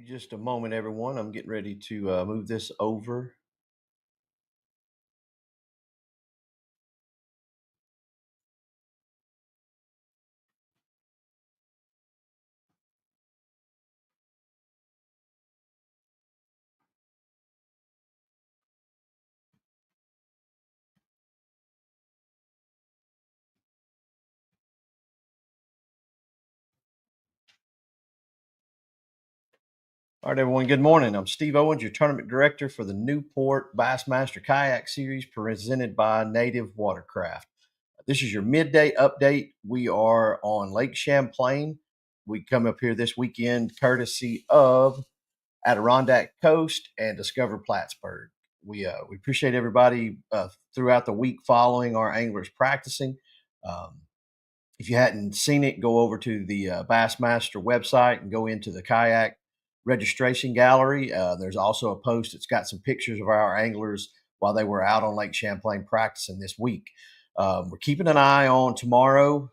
Just a moment, everyone. I'm getting ready to move this over. All right, everyone. Good morning. I'm Steve Owens, your tournament director for the Newport Bassmaster Kayak Series presented by Native Watercraft. This is your midday update. We are on Lake Champlain. We come up here this weekend courtesy of Adirondack Coast and Discover Plattsburgh. We appreciate everybody throughout the week following our anglers practicing. Um, if you hadn't seen it, go over to the Bassmaster website and go into the kayak registration gallery. There's also a post that's got some pictures of our anglers while they were out on Lake Champlain practicing this week. We're keeping an eye on tomorrow.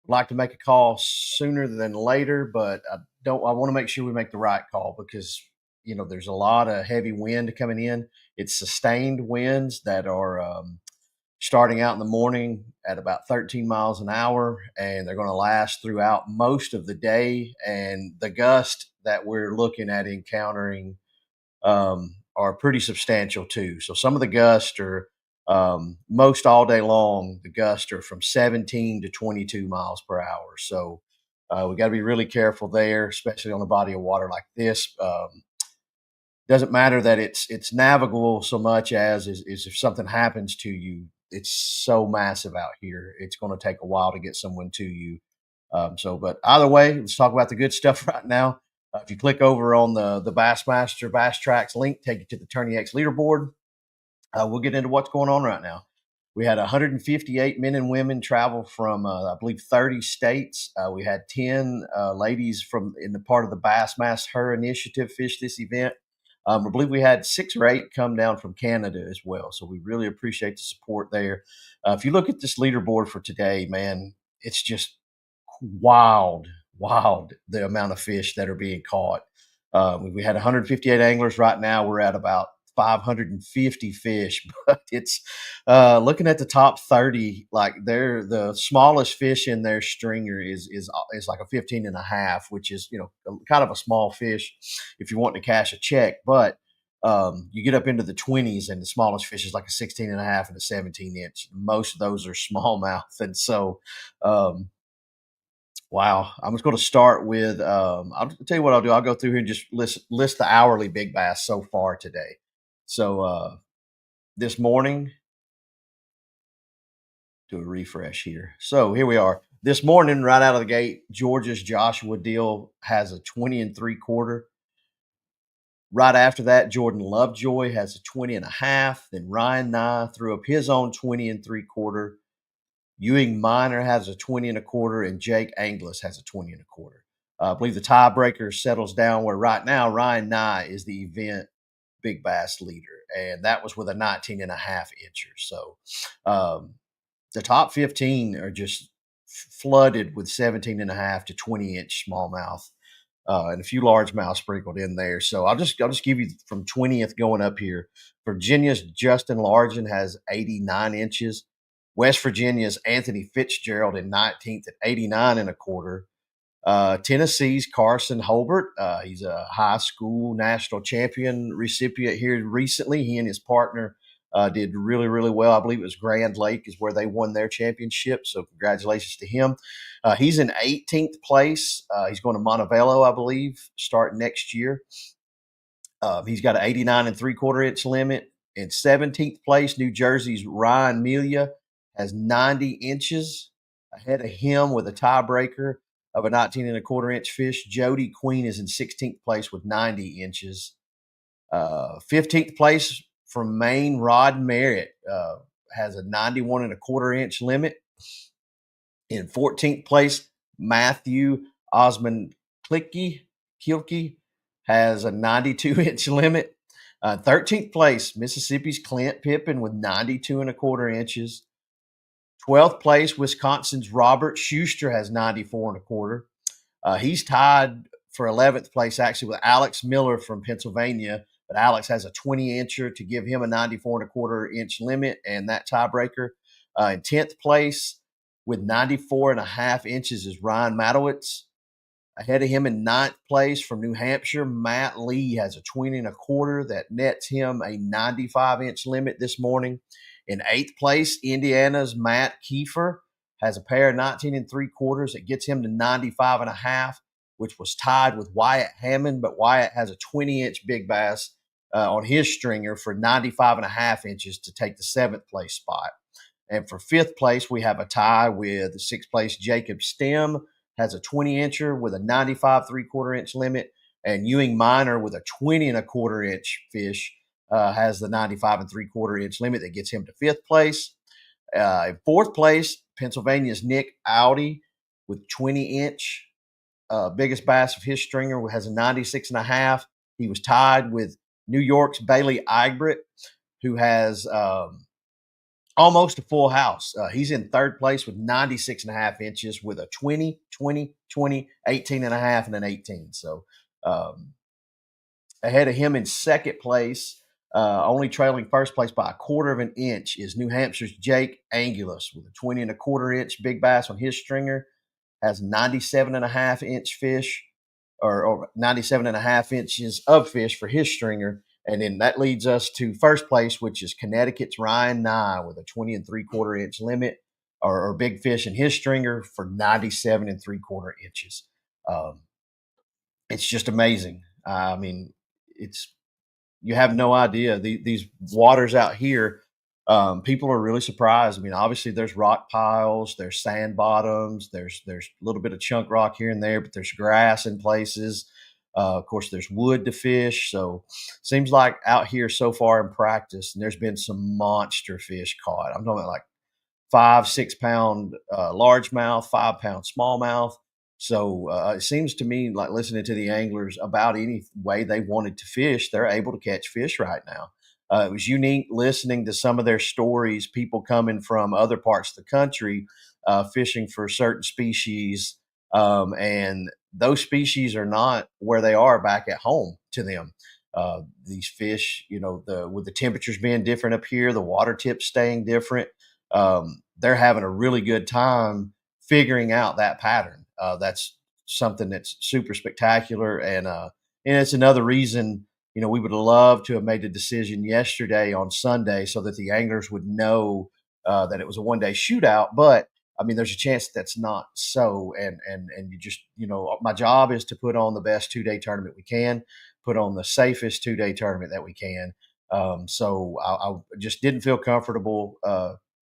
Like to make a call sooner than later, but I don't. I want to make sure we make the right call because there's a lot of heavy wind coming in. It's sustained winds that are starting out in the morning at about 13 miles an hour, and they're going to last throughout most of the day. And the gust that we're looking at encountering are pretty substantial too. So some of the gusts are most all day long. The gusts are from 17 to 22 miles per hour. So we got to be really careful there, especially on a body of water like this. Doesn't matter that it's navigable so much as is if something happens to you, it's so massive out here. It's going to take a while to get someone to you. But either way, let's talk about the good stuff right now. If you click over on the Bassmaster Bass Tracks link, take you to the Tourney X leaderboard. We'll get into what's going on right now. We had 158 men and women travel from, I believe, 30 states. We had 10 ladies from in the part of the Bassmaster Initiative fish this event. I believe we had 6 or 8 come down from Canada as well. So we really appreciate the support there. If you look at this leaderboard for today, man, it's just wild the amount of fish that are being caught. We had 158 anglers. Right now we're at about 550 fish, but it's looking at the top 30, like they're the smallest fish in their stringer is like a 15 and a half, which is kind of a small fish if you want to cash a check. But you get up into the 20s and the smallest fish is like a 16 and a half and a 17 inch. Most of those are smallmouth. And so wow. I'm just going to start with, I'll tell you what I'll do. I'll go through here and just list the hourly big bass so far today. So this morning, do a refresh here. So here we are. This morning, right out of the gate, Georgia's Joshua Deal has a 20 and 3/4. Right after that, Jordan Lovejoy has a 20 and a half. Then Ryan Nye threw up his own 20 and 3/4. Ewing Minor has a 20 and a quarter, and Jake Anglis has a 20 and a quarter. I believe the tiebreaker settles down where right now Ryan Nye is the event big bass leader, and that was with a 19 and a half incher. So the top 15 are just flooded with 17 and a half to 20 inch smallmouth. And a few largemouth sprinkled in there. So I'll just give you from 20th going up here. Virginia's Justin Largen has 89 inches. West Virginia's Anthony Fitzgerald in 19th at 89 and a quarter. Tennessee's Carson Holbert. He's a high school national champion recipient here recently. He and his partner did really, really well. I believe it was Grand Lake is where they won their championship. So congratulations to him. He's in 18th place. He's going to Montevallo, I believe, starting next year. He's got an 89 and 3/4 inch limit. In 17th place, New Jersey's Ryan Melia has 90 inches. Ahead of him with a tiebreaker of a 19 and a quarter inch fish. Jody Queen is in 16th place with 90 inches. 15th place from Maine, Rod Merritt has a 91 and a quarter inch limit. In 14th place, Matthew Osmond Kilke has a 92 inch limit. 13th place, Mississippi's Clint Pippin with 92 and a quarter inches. 12th place, Wisconsin's Robert Schuster has 94 and a quarter. He's tied for 11th place, actually, with Alex Miller from Pennsylvania. But Alex has a 20-incher to give him a 94.25-inch limit and that tiebreaker. In 10th place with 94.5 inches is Ryan Matowitz. Ahead of him in ninth place from New Hampshire, Matt Lee has a 20.25 that nets him a 95-inch limit this morning. In eighth place, Indiana's Matt Kiefer has a pair of 19.75 that gets him to 95.5, which was tied with Wyatt Hammond, but Wyatt has a 20-inch big bass on his stringer for 95.5 inches to take the seventh place spot. And for fifth place, we have a tie with sixth place Jacob Stem has a 20-incher with a 95.75-inch limit, and Ewing Minor with a 20.25-inch fish has the 95.75-inch limit that gets him to fifth place. In fourth place, Pennsylvania's Nick Audi with 20-inch biggest bass of his stringer has a 96.5. He was tied with New York's Bailey Egbert, who has almost a full house. He's in third place with 96.5 inches with a 20, 20, 20, 18.5, and an 18. So ahead of him in second place, only trailing first place by 1/4 inch, is New Hampshire's Jake Angulus with a 20.25-inch big bass on his stringer, has 97.5-inch fish or 97.5 inches of fish for his stringer. And then that leads us to first place, which is Connecticut's Ryan Nye with a 20.75-inch limit or big fish in his stringer for 97.75 inches. It's just amazing. I mean, it's you have no idea these waters out here. People are really surprised. I mean, obviously there's rock piles, there's sand bottoms, there's a little bit of chunk rock here and there, but there's grass in places. Of course, there's wood to fish. So seems like out here so far in practice, and there's been some monster fish caught. I'm talking about like 5, 6 pound largemouth, 5 pound smallmouth. So it seems to me like listening to the anglers about any way they wanted to fish, they're able to catch fish right now. It was unique listening to some of their stories, people coming from other parts of the country fishing for certain species. And those species are not where they are back at home to them. These fish, with the temperatures being different up here, the water tips staying different, they're having a really good time figuring out that pattern. That's something that's super spectacular, and it's another reason we would love to have made the decision yesterday on Sunday so that the anglers would know that it was a one-day shootout. But I mean, there's a chance that's not so, and you just my job is to put on the best 2-day tournament we can, put on the safest 2-day tournament that we can. So I just didn't feel comfortable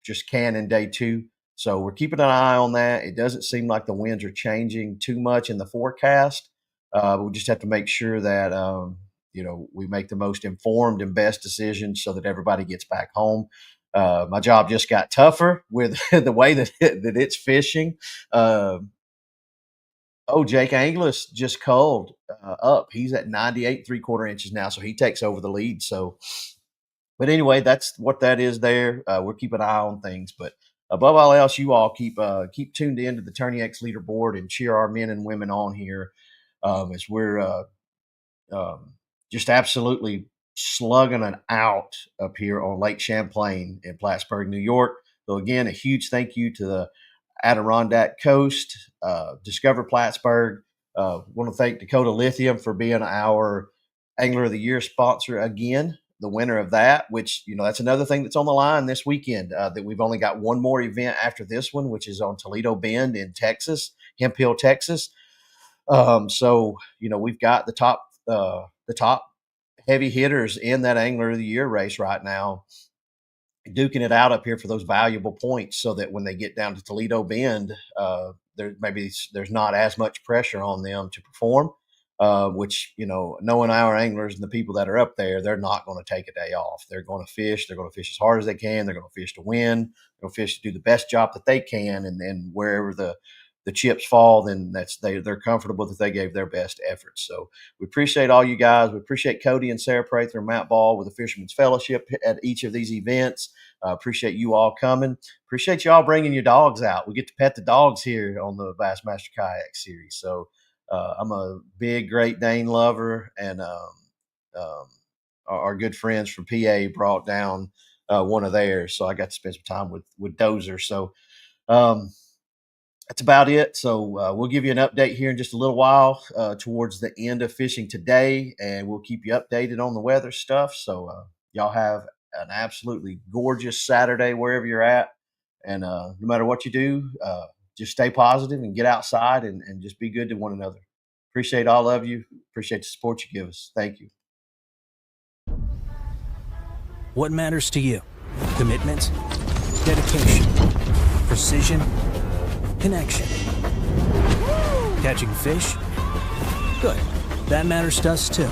just canning day two. So we're keeping an eye on that. It doesn't seem like the winds are changing too much in the forecast. We just have to make sure that we make the most informed and best decisions so that everybody gets back home. My job just got tougher with the way that it's fishing. Jake Anglis just culled up. He's at 98.75 inches now, so he takes over the lead. So, but anyway, that's what that is there. We'll keep an eye on things, but above all else, you all keep tuned in to the Tourney X leaderboard and cheer our men and women on here as we're just absolutely slugging it out up here on Lake Champlain in Plattsburgh, New York. So again, a huge thank you to the Adirondack Coast, Discover Plattsburgh. Want to thank Dakota Lithium for being our Angler of the Year sponsor again, the winner of that, which, that's another thing that's on the line this weekend, that we've only got one more event after this one, which is on Toledo Bend in Texas, Hemp Hill, Texas. So, we've got the top heavy hitters in that Angler of the Year race right now, duking it out up here for those valuable points so that when they get down to Toledo Bend, there's not as much pressure on them to perform, which, knowing our anglers and the people that are up there, they're not going to take a day off. They're going to fish. They're going to fish as hard as they can. They're going to fish to win. They're going to fish to do the best job that they can. And then wherever the chips fall, then they're comfortable that they gave their best efforts. So we appreciate all you guys. We appreciate Cody and Sarah Prather and Matt Ball with the Fisherman's Fellowship at each of these events. Appreciate you all coming. Appreciate you all bringing your dogs out. We get to pet the dogs here on the Bassmaster Kayak Series. So I'm a big Great Dane lover, and our good friends from PA brought down one of theirs, so I got to spend some time with Dozer. So um, that's about it. So we'll give you an update here in just a little while towards the end of fishing today, and we'll keep you updated on the weather stuff. So y'all have an absolutely gorgeous Saturday wherever you're at, and no matter what you do, just stay positive and get outside and just be good to one another. Appreciate all of you. Appreciate the support you give us. Thank you. What matters to you? Commitment, dedication, precision, connection. Catching fish? Good. That matters to us too.